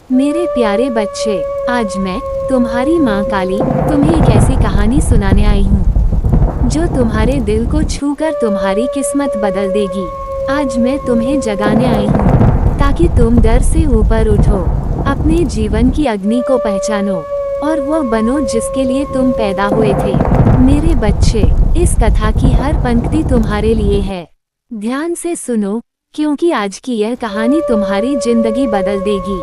मेरे प्यारे बच्चे, आज मैं तुम्हारी माँ काली तुम्हें एक ऐसी कहानी सुनाने आई हूँ जो तुम्हारे दिल को छूकर तुम्हारी किस्मत बदल देगी। आज मैं तुम्हें जगाने आई हूँ ताकि तुम डर से ऊपर उठो, अपने जीवन की अग्नि को पहचानो और वो बनो जिसके लिए तुम पैदा हुए थे। मेरे बच्चे, इस कथा की हर पंक्ति तुम्हारे लिए है। ध्यान से सुनो, क्योंकि आज की यह कहानी तुम्हारी जिंदगी बदल देगी।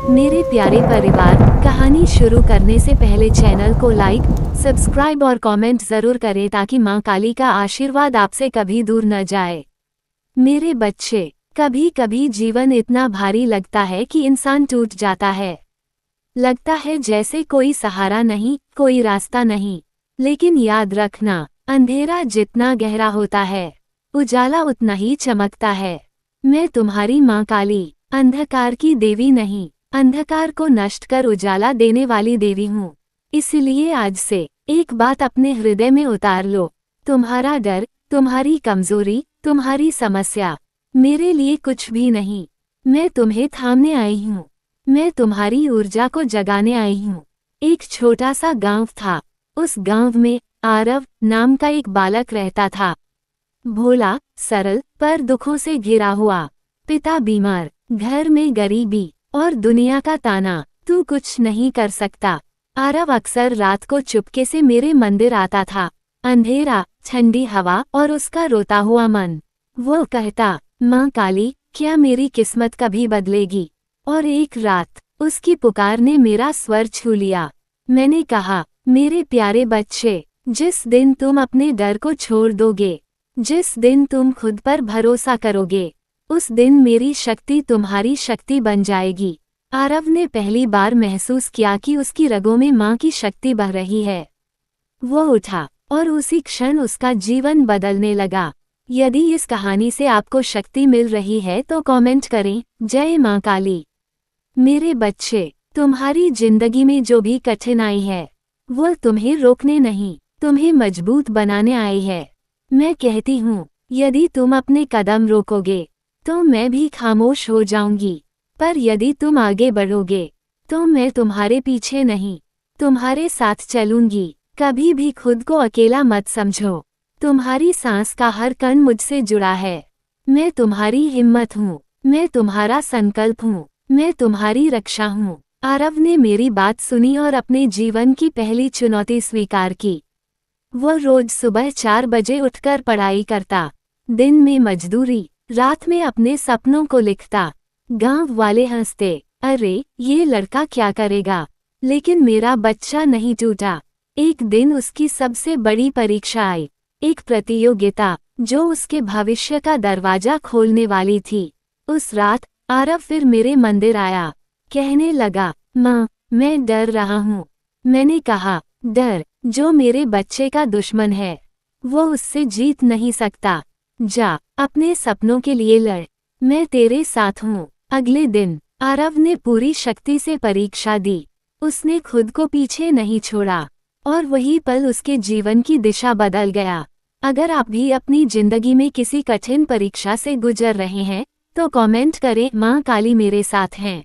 मेरे प्यारे परिवार, कहानी शुरू करने से पहले चैनल को लाइक, सब्सक्राइब और कमेंट जरूर करें ताकि माँ काली का आशीर्वाद आपसे कभी दूर न जाए। मेरे बच्चे, कभी कभी जीवन इतना भारी लगता है कि इंसान टूट जाता है। लगता है जैसे कोई सहारा नहीं, कोई रास्ता नहीं। लेकिन याद रखना, अंधेरा जितना गहरा होता है, उजाला उतना ही चमकता है। मैं तुम्हारी माँ काली, अंधकार की देवी नहीं, अंधकार को नष्ट कर उजाला देने वाली देवी हूँ। इसलिए आज से एक बात अपने हृदय में उतार लो, तुम्हारा डर, तुम्हारी कमजोरी, तुम्हारी समस्या मेरे लिए कुछ भी नहीं। मैं तुम्हें थामने आई हूँ, मैं तुम्हारी ऊर्जा को जगाने आई हूँ। एक छोटा सा गांव था। उस गांव में आरव नाम का एक बालक रहता था। भोला, सरल, पर दुखों से घिरा हुआ। पिता बीमार, घर में गरीबी और दुनिया का ताना, तू कुछ नहीं कर सकता। आरव अक्सर रात को चुपके से मेरे मंदिर आता था। अंधेरा, ठंडी हवा और उसका रोता हुआ मन। वो कहता, माँ काली, क्या मेरी किस्मत कभी बदलेगी? और एक रात उसकी पुकार ने मेरा स्वर छू लिया। मैंने कहा, मेरे प्यारे बच्चे, जिस दिन तुम अपने डर को छोड़ दोगे, जिस दिन तुम खुद पर भरोसा करोगे, उस दिन मेरी शक्ति तुम्हारी शक्ति बन जाएगी। आरव ने पहली बार महसूस किया कि उसकी रगों में माँ की शक्ति बह रही है। वो उठा और उसी क्षण उसका जीवन बदलने लगा। यदि इस कहानी से आपको शक्ति मिल रही है तो कमेंट करें, जय माँ काली। मेरे बच्चे, तुम्हारी जिंदगी में जो भी कठिनाई है, वो तुम्हें रोकने नहीं, तुम्हें मजबूत बनाने आई है। मैं कहती हूँ, यदि तुम अपने कदम रोकोगे तो मैं भी खामोश हो जाऊंगी, पर यदि तुम आगे बढ़ोगे तो मैं तुम्हारे पीछे नहीं, तुम्हारे साथ चलूंगी। कभी भी खुद को अकेला मत समझो। तुम्हारी सांस का हर कण मुझसे जुड़ा है। मैं तुम्हारी हिम्मत हूँ, मैं तुम्हारा संकल्प हूँ, मैं तुम्हारी रक्षा हूँ। आरव ने मेरी बात सुनी और अपने जीवन की पहली चुनौती स्वीकार की। वो रोज सुबह 4 बजे उठकर पढ़ाई करता, दिन में मजदूरी, रात में अपने सपनों को लिखता। गांव वाले हंसते, अरे ये लड़का क्या करेगा? लेकिन मेरा बच्चा नहीं टूटा। एक दिन उसकी सबसे बड़ी परीक्षा आई, एक प्रतियोगिता जो उसके भविष्य का दरवाजा खोलने वाली थी। उस रात आरव फिर मेरे मंदिर आया, कहने लगा, माँ, मैं डर रहा हूँ। मैंने कहा, डर जो मेरे बच्चे का दुश्मन है, वो उससे जीत नहीं सकता। जा, अपने सपनों के लिए लड़, मैं तेरे साथ हूँ। अगले दिन आरव ने पूरी शक्ति से परीक्षा दी। उसने खुद को पीछे नहीं छोड़ा और वही पल उसके जीवन की दिशा बदल गया। अगर आप भी अपनी जिंदगी में किसी कठिन परीक्षा से गुजर रहे हैं तो कमेंट करें, माँ काली मेरे साथ हैं।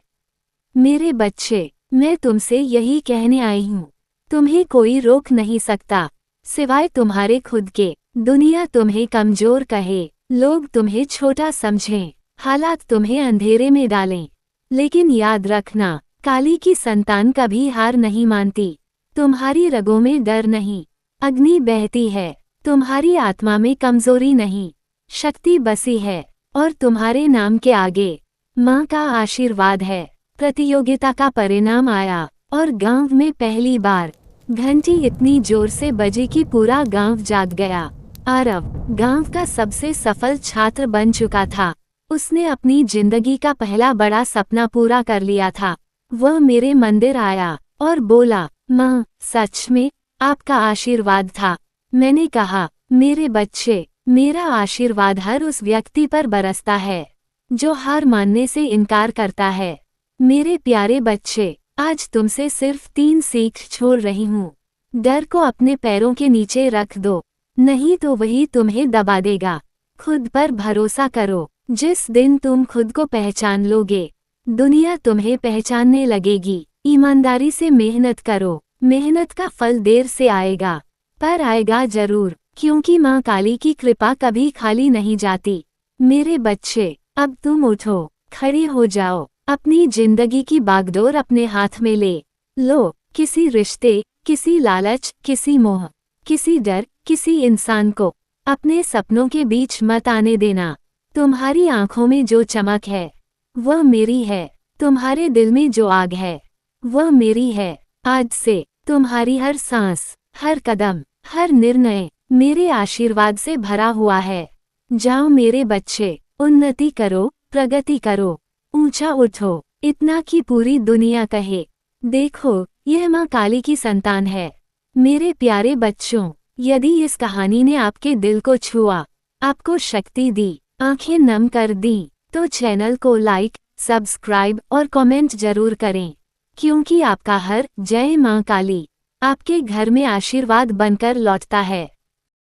मेरे बच्चे, मैं तुमसे यही कहने आई हूँ, तुम्हें कोई रोक नहीं सकता सिवाय तुम्हारे खुद के। दुनिया तुम्हें कमजोर कहे, लोग तुम्हें छोटा समझें, हालात तुम्हें अंधेरे में डालें, लेकिन याद रखना, काली की संतान कभी हार नहीं मानती। तुम्हारी रगों में डर नहीं, अग्नि बहती है। तुम्हारी आत्मा में कमजोरी नहीं, शक्ति बसी है। और तुम्हारे नाम के आगे माँ का आशीर्वाद है। प्रतियोगिता का परिणाम आया और गांव में पहली बार घंटी इतनी जोर से बजी कि पूरा गांव जाग गया। आरव गांव का सबसे सफल छात्र बन चुका था। उसने अपनी जिंदगी का पहला बड़ा सपना पूरा कर लिया था। वह मेरे मंदिर आया और बोला, माँ, सच में आपका आशीर्वाद था। मैंने कहा, मेरे बच्चे, मेरा आशीर्वाद हर उस व्यक्ति पर बरसता है जो हार मानने से इनकार करता है। मेरे प्यारे बच्चे, आज तुमसे सिर्फ 3 सीख छोड़ रही हूँ। डर को अपने पैरों के नीचे रख दो, नहीं तो वही तुम्हें दबा देगा। खुद पर भरोसा करो, जिस दिन तुम खुद को पहचान लोगे, दुनिया तुम्हें पहचानने लगेगी। ईमानदारी से मेहनत करो, मेहनत का फल देर से आएगा, पर आएगा जरूर, क्योंकि माँ काली की कृपा कभी खाली नहीं जाती। मेरे बच्चे, अब तुम उठो, खड़े हो जाओ, अपनी जिंदगी की बागडोर अपने हाथ में ले लो। किसी रिश्ते, किसी लालच, किसी मोह, किसी डर, किसी इंसान को अपने सपनों के बीच मत आने देना। तुम्हारी आंखों में जो चमक है वह मेरी है, तुम्हारे दिल में जो आग है वह मेरी है। आज से तुम्हारी हर सांस, हर कदम, हर निर्णय मेरे आशीर्वाद से भरा हुआ है। जाओ मेरे बच्चे, उन्नति करो, प्रगति करो, ऊंचा उठो, इतना कि पूरी दुनिया कहे, देखो यह माँ काली की संतान है। मेरे प्यारे बच्चों, यदि इस कहानी ने आपके दिल को छुआ, आपको शक्ति दी, आंखें नम कर दी, तो चैनल को लाइक, सब्सक्राइब और कमेंट जरूर करें, क्योंकि आपका हर जय माँ काली आपके घर में आशीर्वाद बनकर लौटता है।